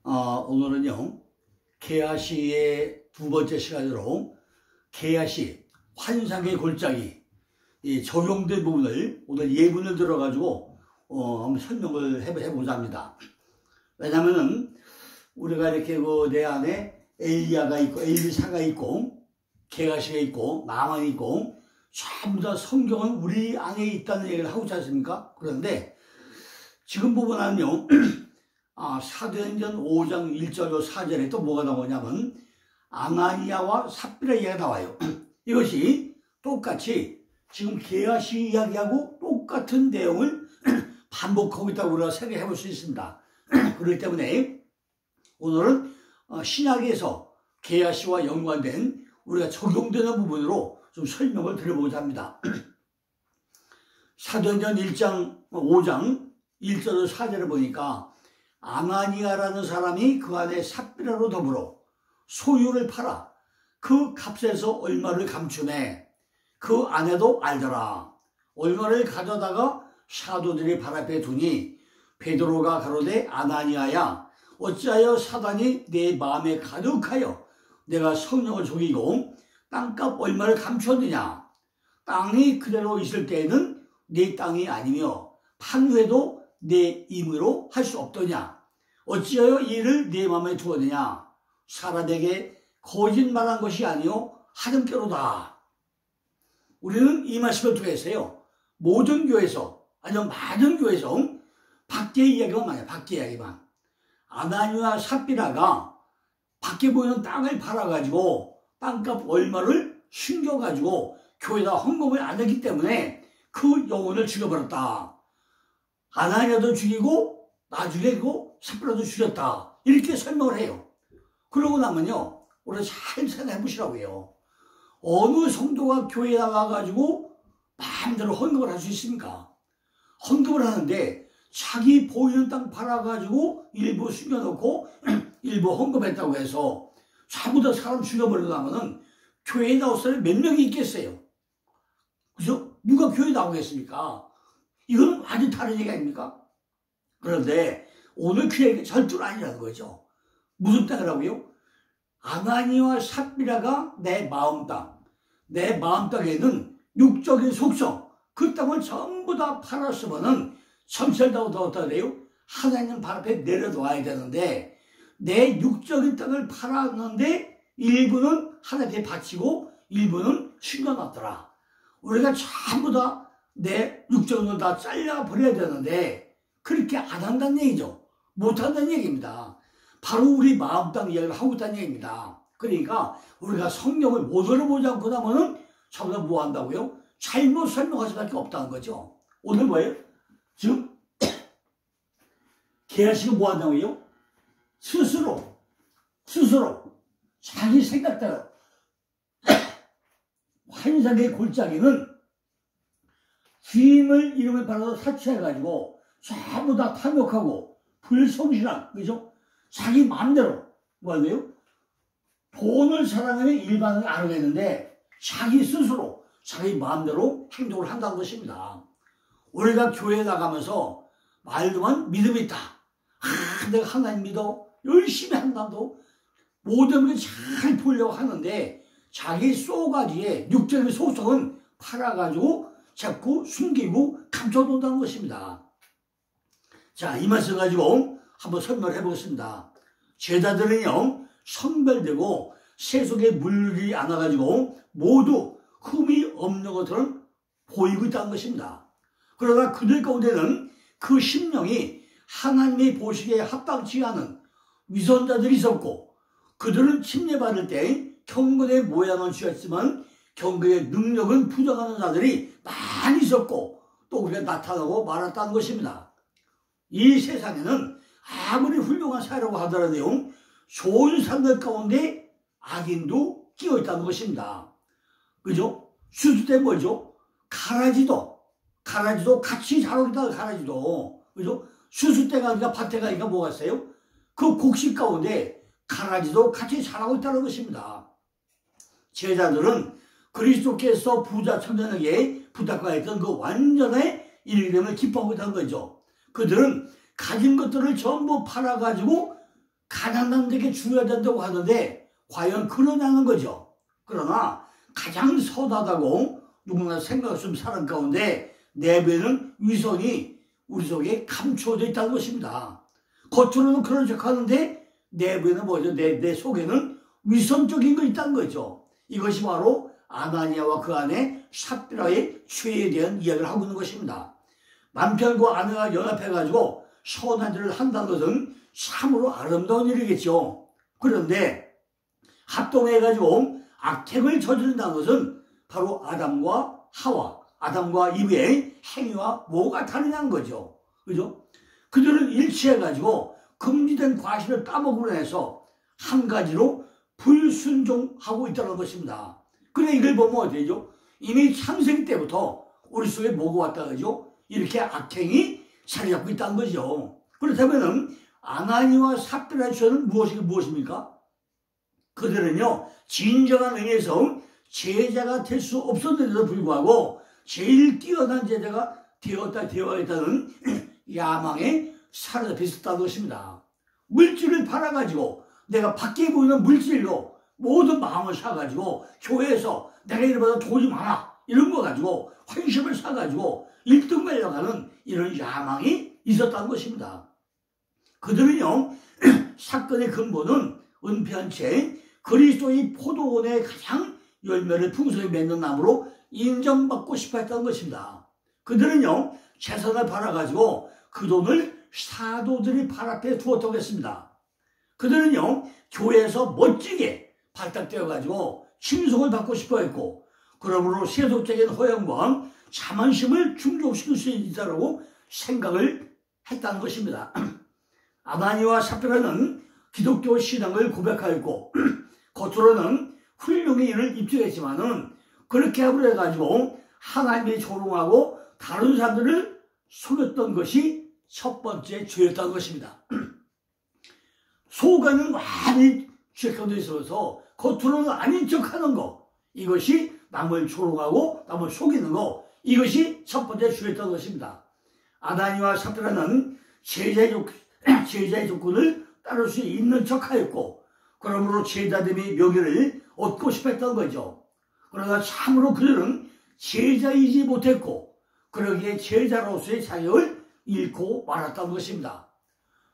오늘은요, 개아시의 두 번째 시간으로 개아시, 환상의 골짜기, 이 적용된 부분을 오늘 예문을 들어가지고 한번 설명을 해보자 합니다. 왜냐면은 우리가 이렇게 내 안에 엘리야가 있고 엘리사가 있고 개아시가 있고 나만이 있고 전부 다 성경은 우리 안에 있다는 얘기를 하고 있지 않습니까? 그런데 지금 보면은요, 사도행전 5장 1절로 4절에 또 뭐가 나오냐면 아나니아와 삽비라 이야기가 나와요. 이것이 똑같이 지금 게하시 이야기하고 똑같은 내용을 반복하고 있다고 우리가 생각해 볼 수 있습니다. 그렇기 때문에 오늘은 신약에서 게하시와 연관된 우리가 적용되는 부분으로 좀 설명을 드려보고자 합니다. 사도행전 5장 1절로 4절을 보니까 아나니아라는 사람이 그 안에 삽비라로 더불어 소유를 팔아 그 값에서 얼마를 감추네. 그 아내도 알더라. 얼마를 가져다가 사도들이 발 앞에 두니 베드로가 가로되 아나니아야 어찌하여 사단이 내 마음에 가득하여 내가 성령을 속이고 땅값 얼마를 감추었느냐. 땅이 그대로 있을 때에는 내 땅이 아니며 판 후에도 내 임의로 할 수 없더냐. 어찌하여 이 일을 내 마음에 두었느냐. 사람에게 거짓말한 것이 아니요 하등께로다. 우리는 이 말씀을 통해서요, 모든 교회에서 아니면 많은 교회에서 밖에 이야기만 많아요. 밖에 이야기만. 아나니아와 삽비라가 밖에 보이는 땅을 팔아가지고 땅값 얼마를 숨겨가지고 교회에다 헌금을 안 했기 때문에 그 영혼을 죽여버렸다. 아나니아도 죽이고 나중에 그 삽비라도 죽였다. 이렇게 설명을 해요. 그러고 나면요, 우리가 잘 생각해 보시라고 해요. 어느 성도가 교회에 나와가지고 마음대로 헌금을 할 수 있습니까? 헌금을 하는데 자기 보이는 땅 팔아가지고 일부 숨겨놓고 일부 헌금했다고 해서 전부 다 사람 죽여버리려면은 교회에 나올 사람이 몇 명이 있겠어요? 그죠? 누가 교회에 나오겠습니까? 이거는 완전 다른 얘기 아닙니까? 그런데 오늘 그 얘기가 절대로 아니라는 거죠. 무슨 땅이라고요? 아나니아와 삽비라가 내 마음 땅에는 육적인 속성, 그 땅을 전부 다 팔았으면은 천천다고 더 어떻게 돼요? 하나님 발 앞에 내려놓아야 되는데 내 육적인 땅을 팔았는데 일부는 하나님께 바치고 일부는 숨겨놨더라. 우리가 전부 다 내 육적인 걸 다 잘라버려야 되는데 그렇게 안 한다는 얘기죠. 못한다는 얘기입니다. 바로 우리 마음 땅 이야기를 하고 있다는 얘기입니다. 그러니까 우리가 성경을 못 알아보지 않고 나면은 전부 다 뭐 한다고요? 잘못 설명할 수밖에 없다는 거죠. 오늘 뭐예요? 지금 게하시가 뭐 한다고요? 스스로 자기 생각대로 환상의 골짜기는 주인을 이름을 팔아서 사치해가지고 전부 다 탐욕하고 불성실한, 그죠? 자기 마음대로 뭐 하네요? 돈을 사랑하는 일반을 안 하겠는데 자기 스스로 자기 마음대로 행동을 한다는 것입니다. 우리가 교회에 나가면서 말로만 믿음이 있다. 내가 하나님 믿어 열심히 한다도 모든 걸 잘 보려고 하는데 자기 쏘가지에 육적인 소속은 팔아가지고 자꾸 숨기고 감춰놓는다는 것입니다. 자, 이 말씀 가지고 한번 설명을 해보겠습니다. 제자들은요, 선별되고 세속에 물들이 않아가지고 모두 흠이 없는 것처럼 보이고 있다는 것입니다. 그러나 그들 가운데는 그 심령이 하나님의 보시기에 합당치 않은 위선자들이 있었고 그들은 침례받을 때 경건의 모양은 쥐었지만 경건의 능력은 부정하는 자들이 많이 있었고 또 우리가 나타나고 말았다는 것입니다. 이 세상에는 아무리 훌륭한 사회라고 하더라도 좋은 사람들 가운데 악인도 끼어 있다는 것입니다. 그죠? 수수 때 뭐죠? 가라지도 같이 자라고 있다. 가라지도, 그죠? 수수 때가 아니라 밭에 가니까 뭐가 있어요? 그 곡식 가운데 가라지도 같이 자라고 있다는 것입니다. 제자들은 그리스도께서 부자 청년에게 부탁하였던 그 완전의 이르됨을 기뻐하고 있다는 거죠. 그들은 가진 것들을 전부 팔아가지고 가난한 데게 주어야 된다고 하는데 과연 그러냐는 거죠. 그러나 가장 선하다고 누구나 생각할 수 있는 사람 가운데 내면은 위선이 우리 속에 감추어져 있다는 것입니다. 겉으로는 그런 척하는데 내부에는 뭐죠? 내 속에는 위선적인 거 있다는 거죠. 이것이 바로 아나니아와 그 아내 삽비라의 죄에 대한 이야기를 하고 있는 것입니다. 남편과 아내가 연합해가지고 선한 일을 한다는 것은 참으로 아름다운 일이겠죠. 그런데 합동해가지고 악행을 저지른다는 것은 바로 아담과 하와, 아담과 이브의 행위와 뭐가 다르냐는 거죠. 그죠? 그들은 일치해가지고 금지된 과실을 따먹으로 해서 한 가지로 불순종하고 있다는 것입니다. 그래 이걸 보면 어때죠? 이미 창세기 때부터 우리 속에 뭐가 왔다 그죠? 이렇게 악행이 자리 잡고 있다는 거죠. 그렇다면 아나니와 삽비라의 죄는 무엇입니까? 그들은요 진정한 의미에서 제자가 될 수 없었는데도 불구하고 제일 뛰어난 제자가 되어야겠다는 야망에 사로잡혀 있었다는 것입니다. 물질을 팔아가지고 내가 밖에 보이는 물질로 모든 마음을 사가지고 교회에서 내가 이러면 돈이 많아 이런 거 가지고 환심을 사가지고 1등 가려가는 이런 야망이 있었다는 것입니다. 그들은요 사건의 근본은 은폐한 채 그리스도의 포도원의 가장 열매를 풍성히 맺는 나무로 인정받고 싶어 했다는 것입니다. 그들은요 재산을 팔아가지고 그 돈을 사도들이 발 앞에 두었다고 했습니다. 그들은요 교회에서 멋지게 발탁되어가지고 칭송을 받고 싶어 했고 그러므로 세속적인 허영과 자만심을 충족시킬 수 있다고 생각을 했다는 것입니다. 아나니와 삽비라는 기독교 신앙을 고백하였고 겉으로는 훌륭히 이를 입증했지만은 그렇게 하고 해가지고 하나님이 조롱하고 다른 사람들을 속였던 것이 첫 번째 죄였다는 것입니다. 속에는 많이 죄가운데 있어서 겉으로는 아닌 척하는 거 이것이 남을 조롱하고 남을 속이는 거 이것이 첫 번째 죄였다는 것입니다. 아나니와 삽비라는 제자의 조건을 따를 수 있는 척하였고 그러므로 제자됨의 명예를 얻고 싶었던 거죠. 그러나 참으로 그들은 제자이지 못했고 그러기에 제자로서의 자격을 잃고 말았다는 것입니다.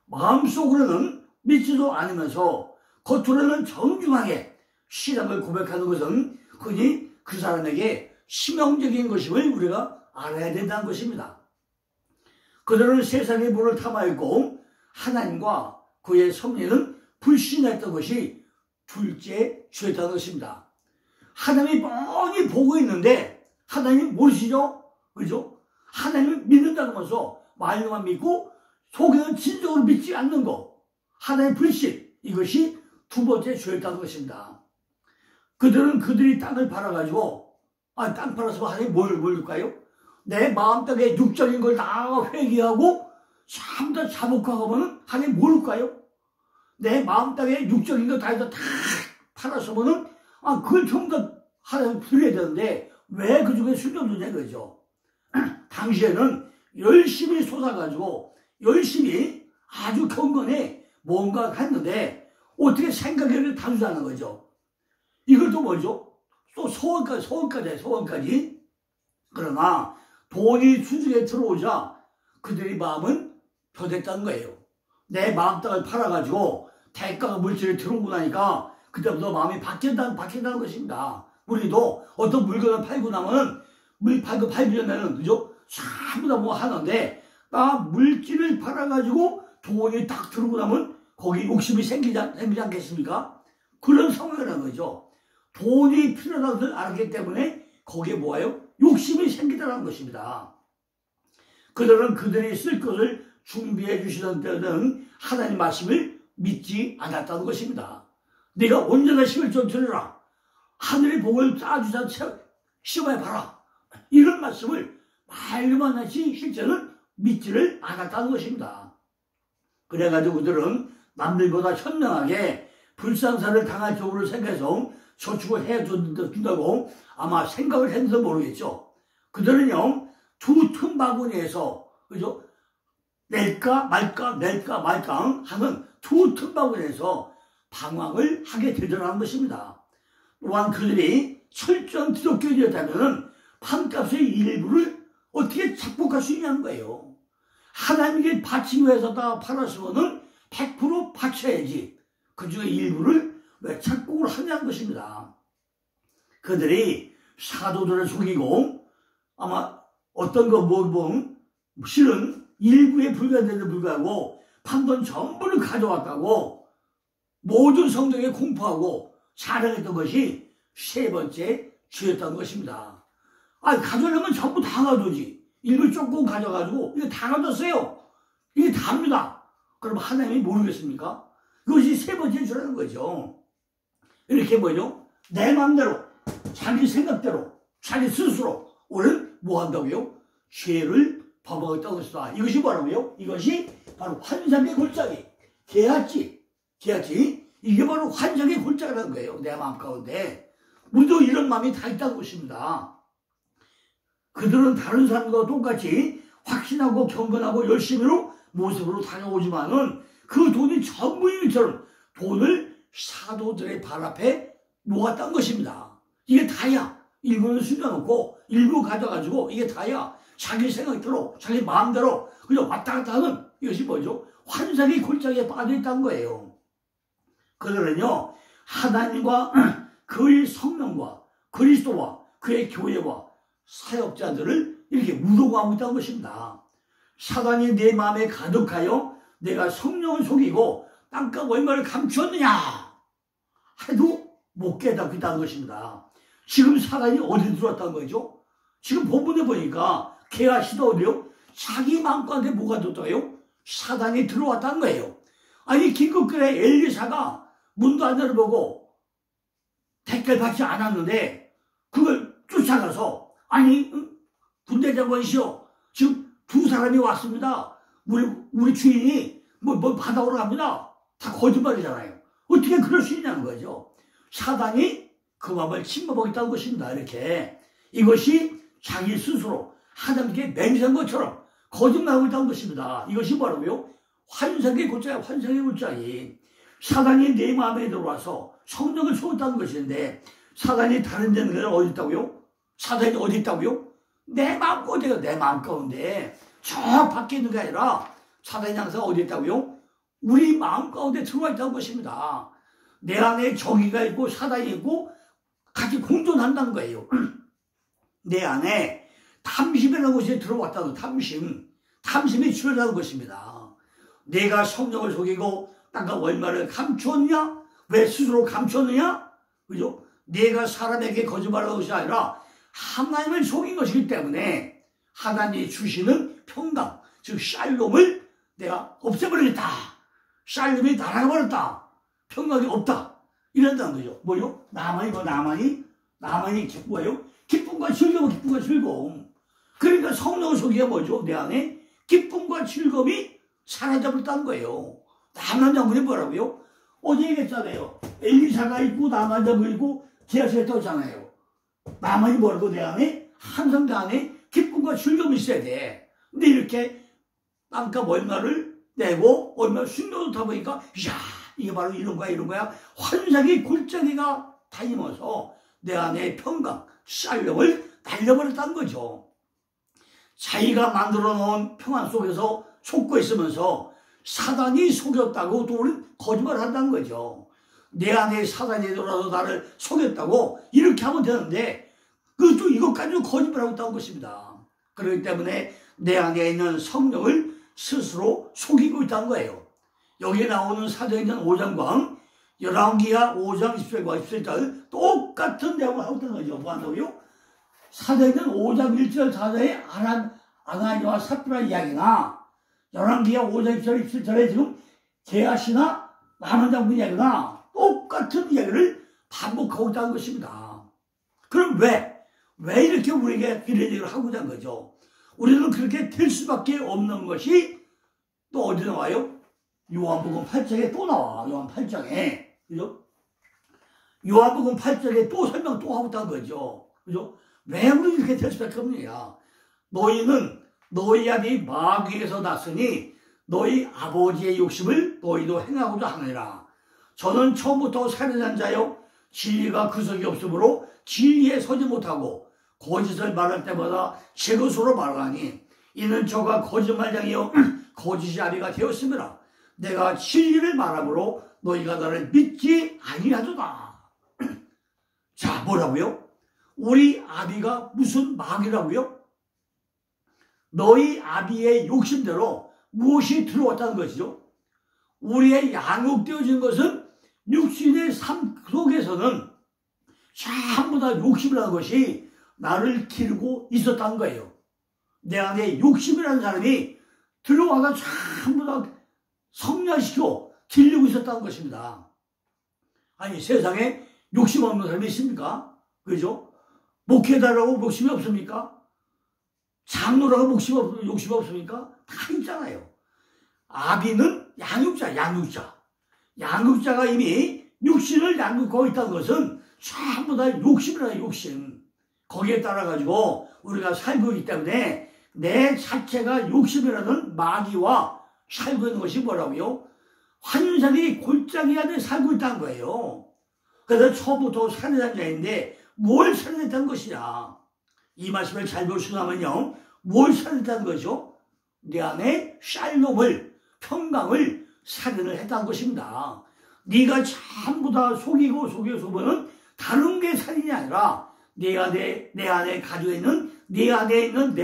마음속으로는 믿지도 않으면서 겉으로는 정중하게 신앙을 고백하는 것은 흔히 그 사람에게 치명적인 것임을 우리가 알아야 된다는 것입니다. 그들은 세상의 문을 탐하였고 하나님과 그의 섭리는 불신했던 것이 둘째 죄였다는 것입니다. 하나님이 뻔히 보고 있는데 하나님 모르시죠? 그죠? 하나님을 믿는다면서 말로만 믿고 속에는 진정으로 믿지 않는 것 하나님 불신 이것이 두 번째 죄였다는 것입니다. 그들은 그들이 땅을 팔아가지고 땅 팔아서 하나님 뭘 줄까요? 내 마음 땅에 육적인 걸 다 회개하고 참다 자복하고는 하나님 뭘 줄까요? 내 마음 땅에 육적인 거 다 팔았으면은 그걸 전부 다 하나님 드려야 되는데 왜 그 중에 숨겨두냐 이거죠. 당시에는 열심히 솟아가지고 열심히 아주 경건에 뭔가 했는데 어떻게 생각을 단수하는 거죠. 이것도 뭐죠? 또 소원까지. 그러나 돈이 수중에 들어오자 그들의 마음은 변했다는 거예요. 내 마음 땅을 팔아가지고 대가가 물질이 들어오고 나니까 그때부터 마음이 바뀐다는 것입니다. 우리도 어떤 물건을 팔고 나면 팔고 전에는 그죠? 전부 다 뭐 하는데 물질을 팔아가지고 돈이 딱 들어오고 나면 거기 욕심이 생기지 않겠습니까? 그런 상황이라는 거죠. 돈이 필요하다는 걸 알기 때문에 거기에 뭐예요? 욕심이 생기다는 것입니다. 그들은 그들이 쓸 것을 준비해 주시던 때는 하나님 말씀을 믿지 않았다는 것입니다. 네가 온전한 힘을 좀 들으라. 하늘의 복을 쌓아주자 시험해 봐라. 이런 말씀을 말로만 하지 실제는 믿지를 않았다는 것입니다. 그래가지고 그들은 남들보다 현명하게 불상사를 당할 쪽으로 생각해서 저축을 해준다고 아마 생각을 했는지 모르겠죠. 그들은요 두 틈 바구니에서 그죠? 낼까 말까 하는 두 틈바구니에서 방황을 하게 되더라는 것입니다. 또한 그들이 철저한 기독교인이었다면 판값의 일부를 어떻게 착복할 수 있냐는 거예요. 하나님께 바치기 위해서 다 팔았으면 100% 바쳐야지. 그 중에 일부를 왜 착복을 하냐는 것입니다. 그들이 사도들을 속이고 아마 어떤 실은 일부에 불과한데도 불구하고 판돈 전부를 가져왔다고 모든 성도에게 공포하고 자랑했던 것이 세 번째 죄였던 것입니다. 가져오려면 전부 다 가져오지. 일부 조금 가져가지고 이거 다 가졌어요. 이게 다입니다. 그럼 하나님이 모르겠습니까? 그것이 세 번째 죄라는 거죠. 이렇게 내 마음대로 자기 생각대로 자기 스스로 오늘 뭐 한다고요? 죄를 범하겠다고 했다. 이것이 뭐라고요? 이것이 바로 환상의 골짜기, 계약지. 이게 바로 환상의 골짜기라는 거예요. 내 마음 가운데. 우리도 이런 마음이 다 있다는 것입니다. 그들은 다른 사람과 똑같이 확신하고 경건하고 열심히로 모습으로 다녀오지만은 그 돈이 전부인 것처럼 돈을 사도들의 발 앞에 놓았다는 것입니다. 이게 다야. 일부는 숨겨놓고 일부 가져가지고 이게 다야. 자기 생각대로 자기 마음대로 그냥 왔다 갔다 하는 이것이 뭐죠? 환상의 골짜기에 빠져있다는 거예요. 그들은요 하나님과 그의 성령과 그리스도와 그의 교회와 사역자들을 이렇게 우롱하고 있다는 것입니다. 사단이 내 마음에 가득하여 내가 성령을 속이고 땅값 얼마를 감추었느냐 해도 못 깨닫고 있다는 것입니다. 지금 사단이 어디 들어왔다는 거죠? 지금 본문에 보니까 게하시도 어디요? 자기 마음가운데 뭐가 들어와요? 사단이 들어왔다는 거예요. 긴급그레 엘리사가 문도 안 열어보고 택배를 받지 않았는데 그걸 쫓아가서 군대 장관이시여 지금 두 사람이 왔습니다. 우리 주인이 뭐 받아오러 갑니다. 다 거짓말이잖아요. 어떻게 그럴 수 있냐는 거죠. 사단이 그 마음을 침범하겠다는 것입니다. 이렇게 이것이 자기 스스로 하나님께 맹세한 것처럼 거짓말하고 있다는 것입니다. 이것이 뭐라고요? 환상의 골짜기, 환상의 골짜기. 사단이 내 마음에 들어와서 성령을 속였다는 것인데 사단이 다른 데는 어디 있다고요? 사단이 어디 있다고요? 내 마음 가운데요. 내 마음 가운데. 저 밖에 있는 게 아니라 사단이 항상 어디 있다고요? 우리 마음 가운데 들어와 있다는 것입니다. 내 안에 정의가 있고 사단이 있고 같이 공존한다는 거예요. 내 안에 탐심이라는 것이 들어왔다는 탐심이 출현하는 것입니다. 내가 성령을 속이고 땅과 얼마를 감추었냐? 왜 스스로 감추었느냐? 그죠? 내가 사람에게 거짓말하는 것이 아니라 하나님을 속인 것이기 때문에 하나님이 주시는 평강, 즉 샬롬을 내가 없애버리겠다. 샬롬이 날아가버렸다. 평강이 없다. 이런다는 거죠. 뭐요? 나만이 기뻐요. 기쁨과 즐거움. 그러니까 성령을 속이가 뭐죠? 내 안에 기쁨과 즐거움이 사라져버렸다는 거예요. 나만 장군이 뭐라고요? 어제 얘기했잖아요. 엘리사가 있고 나만 장군이 있고 게하시가 있잖아요. 나만이 뭐라고 내 안에 항상 내 안에 기쁨과 즐거움이 있어야 돼. 근데 이렇게 땅값 얼마를 내고 얼마 순교도 타 보니까 이게 바로 이런 거야. 환상의 골짜기가 다니면서 내 안에 평강, 샬롬을 날려버렸다는 거죠. 자기가 만들어 놓은 평안 속에서 속고 있으면서 사단이 속였다고 또 우리는 거짓말을 한다는 거죠. 내 안에 사단이 들어와서 나를 속였다고 이렇게 하면 되는데 그것도 이것 가지고 거짓말하고 있다는 것입니다. 그렇기 때문에 내 안에 있는 성령을 스스로 속이고 있다는 거예요. 여기에 나오는 사도행전 5장과 열왕기하 5장 17절과 17절 똑같은 내용을 하고 있다는 거죠. 뭐 한다고요? 사도행전 5장 1절 4절에 아나니와 삽비라 이야기나 열왕기하 5장 1절 17절에 지금 게하시나 남은 장군 이야기나 똑같은 이야기를 반복하고 있다는 것입니다. 그럼 왜 이렇게 우리에게 이런 얘기를 하고자 하는 거죠? 우리는 그렇게 될 수밖에 없는 것이 또 어디 나와요? 요한복음 8장에 또 나와. 요한 8장에. 그죠? 요한복음 8장에 또 설명 또 하고 있다는 거죠. 그죠? 왜 우리 이렇게 될 수밖에 없느냐? 너희는 너희 아들이 마귀에서 났으니 너희 아버지의 욕심을 너희도 행하고자 하느니라. 저는 처음부터 살인한 자요 진리가 구석이 없으므로 진리에 서지 못하고 거짓을 말할 때마다 제 것으로 말하니 이는 저가 거짓말장이요 거짓의 아비가 되었음이라. 내가 진리를 말하므로 너희가 나를 믿지 아니하도다. 자, 뭐라고요? 우리 아비가 무슨 마귀라고요? 너희 아비의 욕심대로 무엇이 들어왔다는 것이죠. 우리의 양육되어진 것은 육신의 삶 속에서는 전부 다 욕심이라는 것이 나를 기르고 있었다는 거예요. 내 안에 욕심이라는 사람이 들어와서 전부 다 성장시켜 기르고 있었다는 것입니다. 아니, 세상에 욕심 없는 사람이 있습니까? 그죠? 목회자라고 욕심이 없습니까? 장로라고 욕심이 없습니까? 다 있잖아요. 아비는 양육자가 이미 육신을 양육하고 있다는 것은 전부 다 욕심이라 욕심. 거기에 따라 가지고 우리가 살고 있기 때문에 내 자체가 욕심이라는 마귀와 살고 있는 것이 뭐라고요? 환상이 골짜기 안에 살고 있다는 거예요. 그래서 처음부터 살인한 자인데 뭘 살인했다는 것이냐? 이 말씀을 잘 보시면요, 뭘 살인했다는 거죠? 내 안에 샬롬을, 평강을 살인을 했다는 것입니다. 네가 전부 다 속이고 보면 다른 게 살인이 아니라 내 안에 가지고 있는 내 안에 있는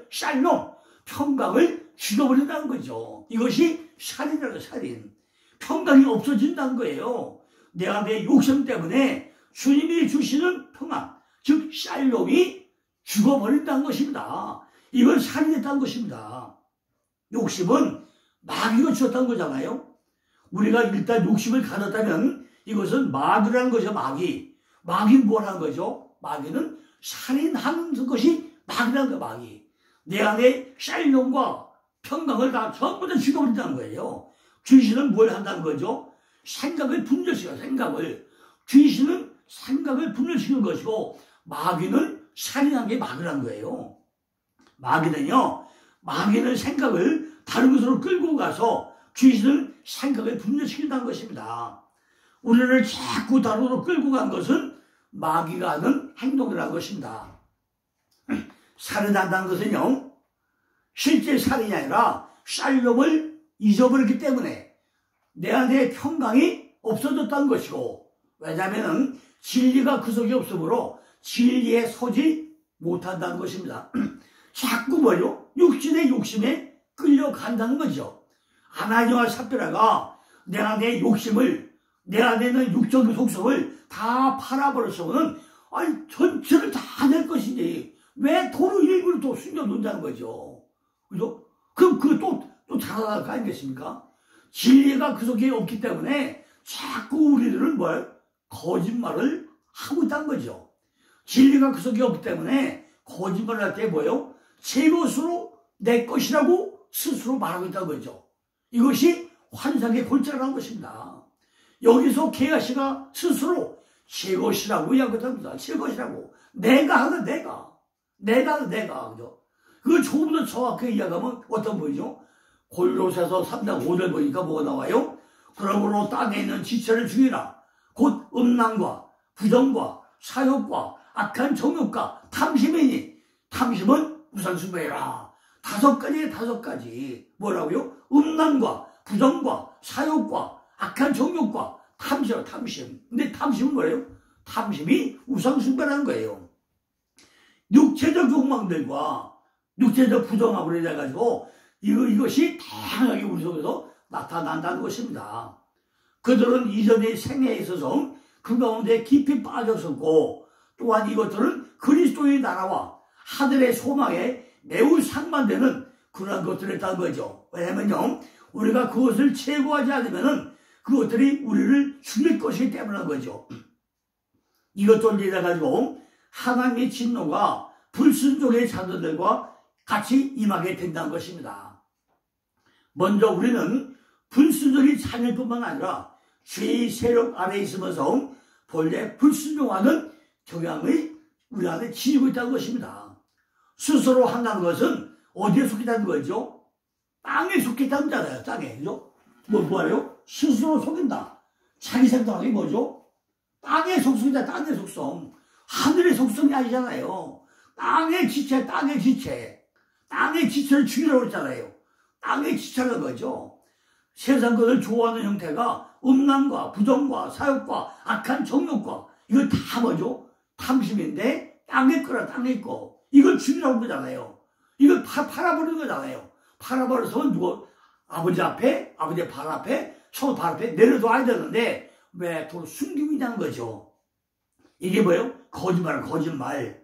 샬롬, 평강을 죽여버린다는 거죠. 이것이 살인이라는 살인. 평강이 없어진다는 거예요. 내 안에 욕심 때문에 주님이 주시는 평안, 즉 샬롬이 죽어버린다는 것입니다. 이걸 살인했다는 것입니다. 욕심은 마귀가 주었다는 거잖아요. 우리가 일단 욕심을 가졌다면 이것은 마귀라는 거죠. 마귀는 뭐라는 거죠? 마귀는 살인하는 것이 마귀라는 거예요. 마귀. 내 안에 샬롬과 평강을 다 전부 다 죽여버린다는 거예요. 귀신은 뭘 한다는 거죠? 생각을 분열시켜요. 귀신은 생각을 분열시키는 것이고 마귀는 살인한 게 마귀라는 거예요. 마귀는 생각을 다른 것으로 끌고 가서 귀신은 생각을 분열시킨다는 것입니다. 우리를 자꾸 다른 것으로 끌고 간 것은 마귀가 하는 행동이라는 것입니다. 살인한다는 것은요, 실제 살인이 아니라 샬롬을 잊어버렸기 때문에 내 안에 평강이 없어졌다는 것이고, 왜냐하면 진리가 그 속에 없으므로 진리에 서지 못한다는 것입니다. 자꾸 육신의 욕심에 끌려간다는 거죠. 아나니와 삽비라가 내 안에 욕심을, 내 안에 있는 육적인 속성을 다 팔아버렸으면 전체를 다 낼 것이지 왜 도로 일부를 또 숨겨놓는다는 거죠. 그죠? 그럼 또 자라날 거 아니겠습니까? 진리가 그 속에 없기 때문에 자꾸 우리들은 거짓말을 하고 있다는 거죠. 진리가 그 속에 없기 때문에 거짓말을 할 때 제 것으로 내 것이라고 스스로 말하고 있다는 거죠. 이것이 환상의 골자라는 것입니다. 여기서 게하시가 스스로 제 것이라고 이야기합니다. 제 것이라고. 내가 하는 내가. 그죠? 그걸 조금 더 정확하게 이야기하면 어떤 보이죠? 골로새서 3장 5절 보니까 뭐가 나와요? 그러므로 땅에 있는 지체를 죽이라. 곧 음란과 부정과 사욕과 악한 정욕과 탐심이니 탐심은 우상숭배라. 다섯 가지. 뭐라고요? 음란과 부정과 사욕과 악한 정욕과 탐심. 근데 탐심은 뭐예요? 탐심이 우상숭배라는 거예요. 육체적 욕망들과 육체적 부정함으로 인해가지고 이것이 다양하게 우리 속에서 나타난다는 것입니다. 그들은 이전의 생애에 있어서 그 가운데 깊이 빠졌었고, 또한 이것들은 그리스도의 나라와 하늘의 소망에 매우 상반되는 그러한 것들을 했다는 거죠. 왜냐면요, 우리가 그것을 제거하지 않으면 그것들이 우리를 죽일 것이기 때문인 거죠. 이것들을 인해가지고 하나님의 진노가 불순종의 자들과 같이 임하게 된다는 것입니다. 먼저 우리는 불순종의 자녀일 뿐만 아니라 죄의 세력 아래에 있으면서 본래 불순종하는 경향을 우리 안에 지니고 있다는 것입니다. 스스로 한다는 것은 어디에 속이다는 거죠? 땅에 속했다는 자잖아요. 땅에. 그죠? 뭐예요? 스스로 속인다. 자기 생각이 뭐죠? 땅의 속성이다. 땅의 속성. 하늘의 속성이 아니잖아요. 땅의 지체, 땅의 지체. 땅의 지체를 죽이라고 했잖아요. 땅의 지체라는 거죠. 세상 것을 좋아하는 형태가 음란과 부정과 사욕과 악한 정욕과 이걸 다 뭐죠? 탐심인데 땅의 거라 땅의 거. 이걸 죽이라고 그러잖아요. 이걸 팔아버리는 거잖아요. 팔아버려서 누구 아버지 앞에 아버지 발 앞에 성 발 앞에 내려둬야 되는데 왜 또 숨기고 있다는 거죠. 이게 뭐예요? 거짓말.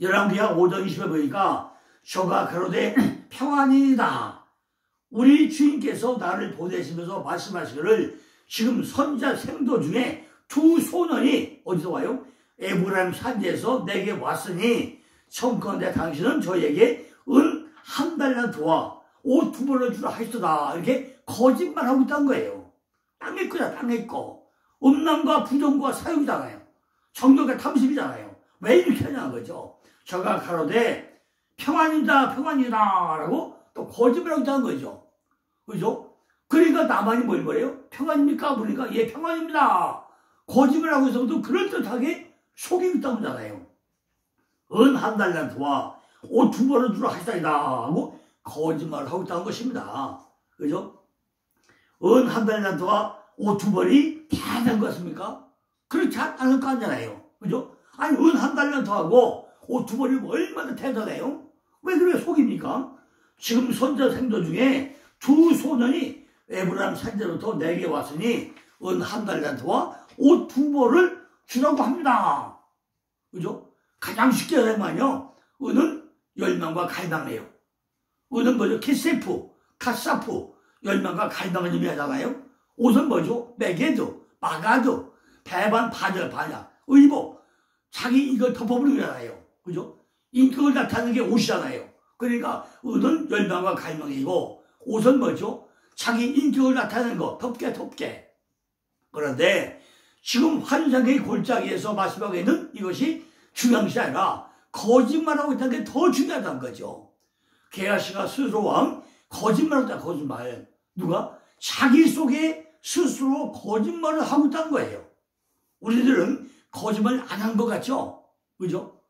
열왕기하 5장 20에 보니까 저가 가로되 평안이다. 우리 주인께서 나를 보내시면서 말씀하시기를 지금 선자 생도 중에 두 소년이 어디서 와요? 에브라임 산지에서 내게 왔으니 청컨대 당신은 저에게 은 한 달란트와 옷 2벌을 주라 하시도다. 이렇게 거짓말하고 있다는 거예요. 땅의 거야, 땅의 거. 음란과 부정과 사욕이잖아요. 정욕과 탐심이잖아요. 왜 이렇게 하냐는 거죠. 저가 가로되 평안이다 라고 또 거짓말하고 있다는 거죠. 그죠? 그러니까 나만이 뭐예요? 평안입니까? 그러니까 예 평안입니다. 거짓말하고 있어도 그럴듯하게 속이고 있다는 거잖아요. 은 한 달란트와 옷 2벌을 주라 하시다이다 하고 거짓말을 하고 있다는 것입니다. 그죠? 은 한 달란트와 옷 2벌이 대단한 것 같습니까? 그렇지 않을 거 아니잖아요. 그죠? 아니 은 한 달란트하고 옷 2벌이 얼마나 대단해요? 왜 그래 속입니까? 지금 선자 생도 중에 두 소년이 에브라임 산지로부터 내게 왔으니 은 한 달란트와 옷 2벌을 주라고 합니다. 그죠? 가장 쉽게 하면요. 은은 열망과 갈망이에요. 은은 뭐죠? 키세프, 카사프, 열망과 갈망을 의미하잖아요. 옷은 뭐죠? 매개드, 마가드, 배반, 반절, 반야, 의복. 자기 이걸 덮어버리는 거잖아요. 그죠? 인격을 나타내는 게 옷이잖아요. 그러니까 은은 열망과 갈망이고 옷은 뭐죠? 자기 인격을 나타내는 거, 덮게. 그런데 지금 환상의 골짜기에서 마지막에 있는 이것이 중요한 것이 아니라 거짓말하고 있다는 게 더 중요하다는 거죠. 게하시가 스스로 왕 거짓말하고 있다. 거짓말. 누가? 자기 속에 스스로 거짓말을 하고 있다는 거예요. 우리들은 거짓말 안 한 것 같죠? 그죠?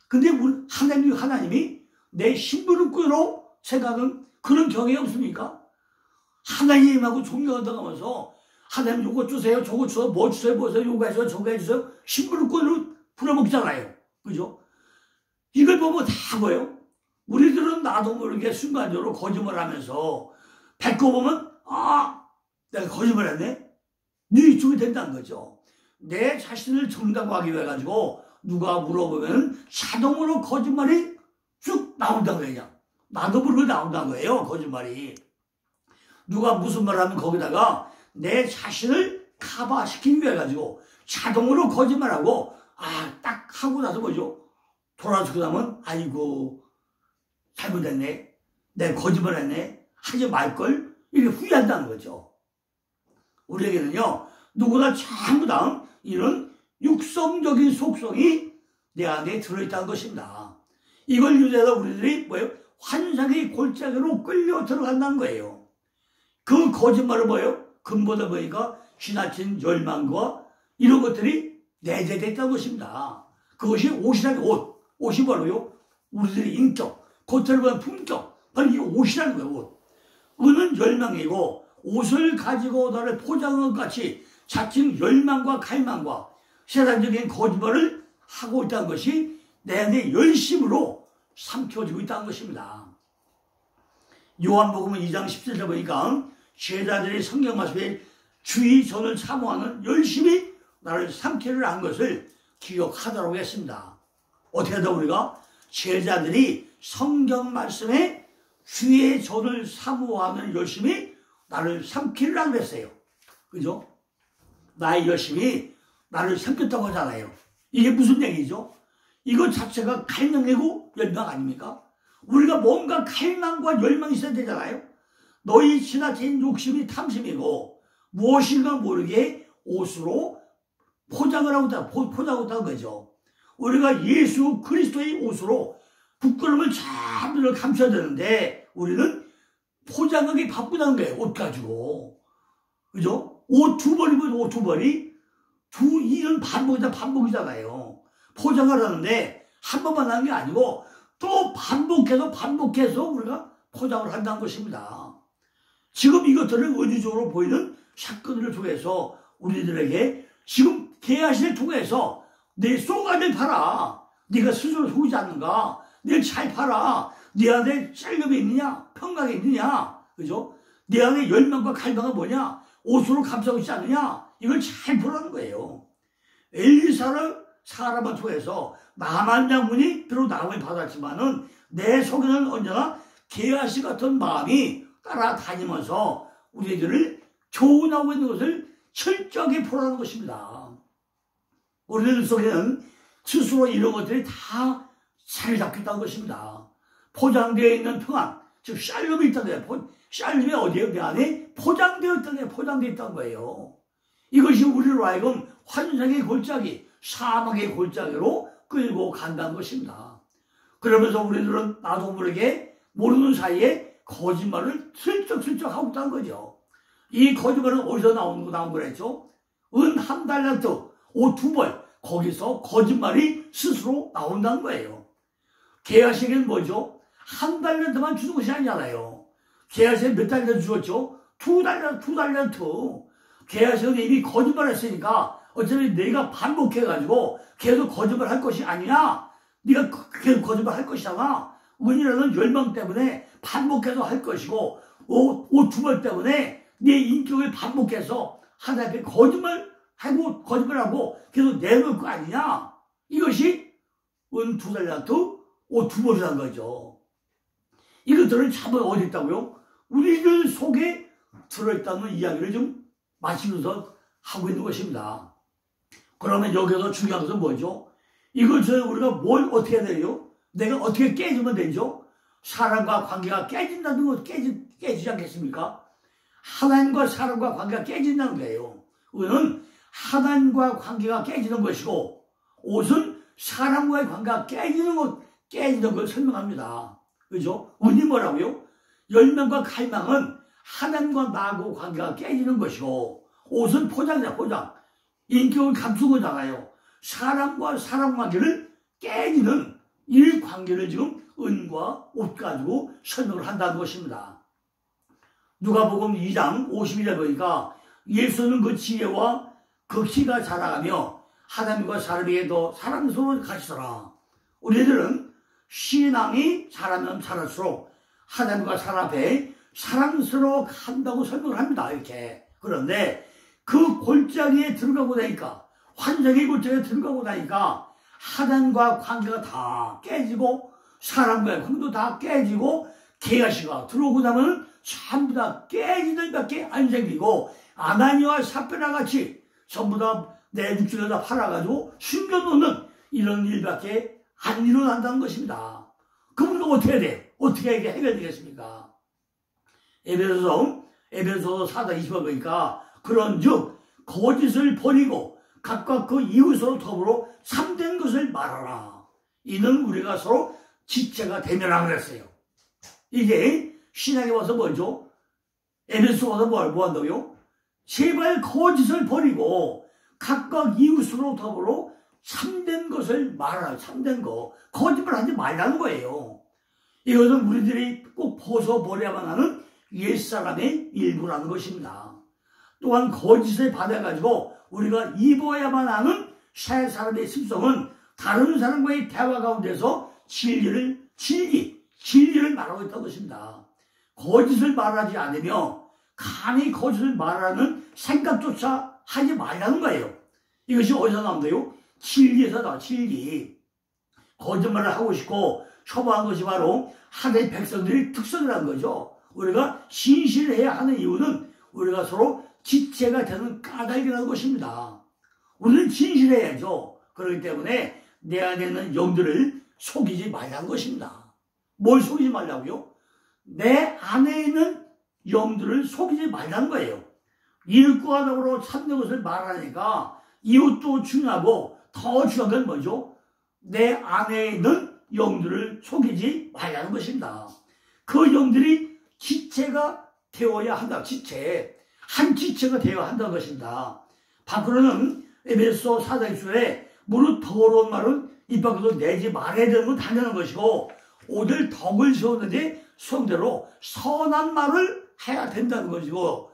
근데 하나님이 내 심부름꾼으로 생각하는 그런 경향이 없습니까? 하나님하고 존경한다고 하면서 하나님 이거 주세요, 저거 주세요, 뭐 주세요, 요거 해주세요, 저거 해주세요. 심부름꾼으로 부려먹잖아요. 그죠? 이걸 보면 다 뭐예요? 우리들은 나도 모르게 순간적으로 거짓말 하면서 뱉고보면 내가 거짓말 했네? 네 이쪽이 된다는 거죠. 내 자신을 정당화하기 위해 가지고 누가 물어보면 자동으로 거짓말이 쭉 나온다는 거예요. 나도 모르게 나온다는 거예요. 거짓말이. 누가 무슨 말 하면 거기다가 내 자신을 커버시키기 위해 가지고 자동으로 거짓말하고 딱 하고 나서 뭐죠? 돌아서고 나면 아이고 잘못했네. 내가 거짓말했네. 하지 말걸. 이렇게 후회한다는 거죠. 우리에게는요. 누구나 전부 다 이런 육성적인 속성이 내 안에 들어있다는 것입니다. 이걸 유지해서 우리들이 뭐예요? 환상의 골짜기로 끌려 들어간다는 거예요. 그 거짓말은 뭐예요? 근본에 보니까 지나친 열망과 이런 것들이 내재되어 있다는 것입니다. 그것이 옷이라는 옷. 옷이 바로요. 우리들의 인격, 겉으로 보면 품격. 바로 이 옷이라는 거예요. 옷. 은은 열망이고 옷을 가지고 나를 포장한 것 같이 자칭 열망과 갈망과 세상적인 거짓말을 하고 있다는 것이 내 안에 열심으로 삼켜지고 있다는 것입니다. 요한복음 2장 17절 보니까 제자들이 성경 말씀에 주의 전을 사모하는 열심히 나를 삼키려 한 것을 기억하도록 했습니다. 어떻게 하다 우리가 제자들이 성경 말씀에 주의 전을 사모하는 열심히 나를 삼키려 그랬어요. 그죠? 나의 열심히 나를 삼켰다고 하잖아요. 이게 무슨 얘기죠? 이것 자체가 갈망이고 열망 아닙니까? 우리가 뭔가 갈망과 열망이 있어야 되잖아요. 너희 지나친 욕심이 탐심이고 무엇인가 모르게 옷으로 포장을 하고 있다는 거죠. 우리가 예수 그리스도의 옷으로 부끄러움을 잘 감춰야 되는데 우리는 포장하기 바쁘다는 거예요. 옷 가지고. 그죠? 옷 두 벌 입어도 옷 두 벌이 이런 반복이잖아요. 포장을 하는데 한 번만 하는 게 아니고 또 반복해서 우리가 포장을 한다는 것입니다. 지금 이것들을 의지적으로 보이는 사건을 통해서 우리들에게 지금 계약을 통해서 내 쏘가리를 팔아. 네가 스스로 속이지 않는가? 내 잘 팔아. 네 안에 쌀금이 있느냐? 평강이 있느냐? 그죠? 내 안에 열망과 갈망은 뭐냐? 옷으로 감싸고 있지 않느냐? 이걸 잘 보라는 거예요. 엘리사를 사람을 통해서 나만 장군이 비록 나무를 받았지만은 내 속에는 언제나 게하시 같은 마음이 따라다니면서 우리들을 교훈하고 있는 것을 철저하게 보라는 것입니다. 우리들 속에는 스스로 이런 것들이 다 자리 잡겠다는 것입니다. 포장되어 있는 평안, 즉 샬롬이 있다는 거예요. 샬롬이 어디에요? 내 안에 포장되어 있다는 거예요. 포장되어 있다는 거예요. 이것이 우리로 하여금 환상의 골짜기, 사막의 골짜기로 끌고 간다는 것입니다. 그러면서 우리들은 나도 모르게 모르는 사이에 거짓말을 슬쩍슬쩍 하고 있다는 거죠. 이 거짓말은 어디서 나온 거랬죠? 은 한 달란트, 옷 두 벌, 거기서 거짓말이 스스로 나온다는 거예요. 게하시에게는 뭐죠? 한 달란트만 주는 것이 아니잖아요. 게하시에 몇 달란트 주었죠? 두 달란트. 게하시는 이미 거짓말 했으니까 어차피 내가 반복해가지고 계속 거짓말 할 것이 아니냐? 네가 계속 거짓말 할 것이잖아. 은이라는 열망 때문에 반복해서 할 것이고 옷 두 벌 때문에 네 인격을 반복해서 하나님께 거짓말하고 계속 내놓을 거 아니냐? 이것이 은 두 달란트, 옷 두 벌이라는 거죠. 이것들은 참은 어디 있다고요? 우리들 속에 들어있다는 이야기를 좀 마시면서 하고 있는 것입니다. 그러면 여기서 중요한 것은 뭐죠? 이것을 우리가 뭘 어떻게 해야 돼요? 내가 어떻게 깨지면 되죠? 사람과 관계가 깨진다는 것, 깨지지 않겠습니까? 하나님과 사람과 관계가 깨진다는 거예요. 은은 하나님과 관계가 깨지는 것이고, 옷은 사람과의 관계가 깨지는 걸 설명합니다. 그죠? 은이 뭐라고요? 열망과 갈망은 하나님과 나하고 관계가 깨지는 것이고, 옷은 포장. 인격을 감추고 나가요. 사람과 사람 관계를 깨지는 이 관계를 지금 은과 옷 가지고 설명을 한다는 것입니다. 누가복음 2장 52절 보니까 예수는 그 지혜와 그 키가 자라가며 하나님과 사람에게 더 사랑스러운 가시더라. 우리들은 신앙이 자라면 자랄수록 하나님과 사람 앞에 사랑스러워 한다고 설명을 합니다. 이렇게. 그런데 그 골짜기에 들어가고 나니까, 환상의 골짜기에 들어가고 나니까 하나님과 관계가 다 깨지고 사람과의 관계도 다 깨지고 게하시가 들어오고 나면 전부 다 깨지는 밖에 안 생기고 아나니와 삽비라 같이 전부 다 내 육신을 다 팔아가지고 숨겨놓는 이런 일밖에 안 일어난다는 것입니다. 그분은 어떻게 해야 돼? 어떻게 이게 해결되겠습니까? 에베소서 4장 20절 보니까 그런즉 거짓을 버리고 각각 그 이웃으로 더불어 참된 것을 말하라. 이는 우리가 서로 지체가 되면라 그랬어요. 이게 신약에 와서 뭐죠? 에베소 와서 뭐 한다고요? 제발 거짓을 버리고 각각 이웃으로 더불어 참된 것을 말하라. 참된 거. 거짓말 하지 말라는 거예요. 이것은 우리들이 꼭 벗어버려야만 하는 옛사람의 일부라는 것입니다. 또한 거짓을 받아가지고 우리가 입어야만 하는 새 사람의 습성은 다른 사람과의 대화 가운데서 진리를 말하고 있다는 것입니다. 거짓을 말하지 않으며 감히 거짓을 말하는 생각조차 하지 말라는 거예요. 이것이 어디서 나온다요? 진리에서 나와. 진리. 거짓말을 하고 싶고 처벌한 것이 바로 하나님의 백성들의 특성이라는 거죠. 우리가 신실해야 하는 이유는 우리가 서로 지체가 되는 까닭이라는 것입니다. 우리는 진실해야죠. 그렇기 때문에 내 안에 있는 영들을 속이지 말라는 것입니다. 뭘 속이지 말라고요? 내 안에 있는 영들을 속이지 말라는 거예요. 이웃과 더불어 참는 것을 말하니까 이웃도 중요하고 더 중요한 건 뭐죠? 내 안에 있는 영들을 속이지 말라는 것입니다. 그 영들이 지체가 되어야 한다. 지체. 한 지체가 되어야 한다는 것입니다. 바꾸로는 에베소 4장 1절에 무릇 더러운 말은 입 밖으로 내지 말아야 되는 건 당연한 것이고 오늘 덕을 세웠는데 성대로 선한 말을 해야 된다는 것이고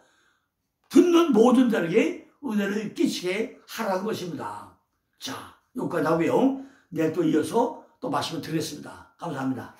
듣는 모든 자에게 은혜를 끼치게 하라는 것입니다. 자, 여기까지 하고요. 내일 또 이어서 또 말씀을 드리겠습니다. 감사합니다.